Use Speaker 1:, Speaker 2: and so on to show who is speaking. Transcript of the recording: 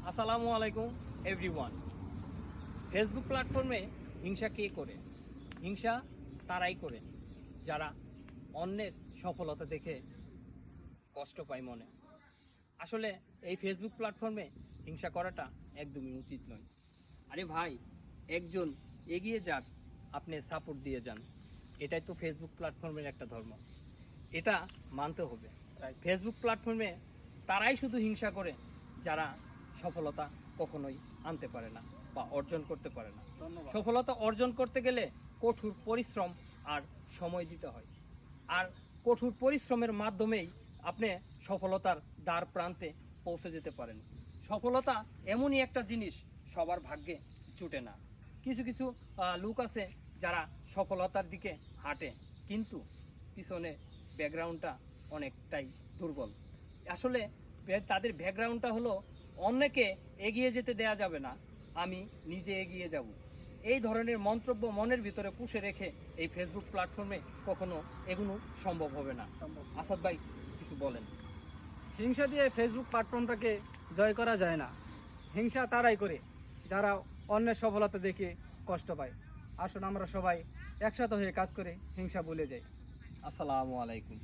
Speaker 1: আসসালামু আলাইকুম everyone. Facebook প্ল্যাটফর্মে হিংসা কে করে? হিংসা তারাই করে যারা অন্যের সফলতা দেখে কষ্ট পায় মনে। আসলে এই ফেসবুক প্ল্যাটফর্মে হিংসা করাটা একদমই উচিত নয়। আরে ভাই, একজন এগিয়ে যাক, আপনি সাপোর্ট দিয়ে যান, এটাই তো ফেসবুক প্ল্যাটফর্মের একটা ধর্ম, এটা মানতে হবে। ফেসবুক প্ল্যাটফর্মে তারাই শুধু হিংসা করে যারা সফলতা কখনোই আনতে পারে না বা অর্জন করতে পারে না। সফলতা অর্জন করতে গেলে কঠোর পরিশ্রম আর সময় দিতে হয়, আর কঠোর পরিশ্রমের মাধ্যমেই আপনি সফলতার দ্বার প্রান্তে পৌঁছে যেতে পারেন। সফলতা এমনই একটা জিনিস, সবার ভাগ্যে জুটে না। কিছু কিছু লোক আছে যারা সফলতার দিকে হাঁটে, কিন্তু পিছনে ব্যাকগ্রাউন্ডটা অনেকটাই দুর্বল। আসলে তাদের ব্যাকগ্রাউন্ডটা হলো, অন্যকে এগিয়ে যেতে দেয়া যাবে না, আমি নিজে এগিয়ে যাব, এই ধরনের মন্তব্য মনের ভিতরে পুষে রেখে এই ফেসবুক প্ল্যাটফর্মে কখনো এগুলো সম্ভব হবে না। আসাদ ভাই, কিছু বলেন।
Speaker 2: হিংসা দিয়ে ফেসবুক প্ল্যাটফর্মটাকে জয় করা যায় না। হিংসা তারাই করে যারা অন্যের সফলতা দেখে কষ্ট পায়। আসুন আমরা সবাই একসাথে হয়ে কাজ করে হিংসা ভুলে যাই।
Speaker 1: আসসালামু আলাইকুম।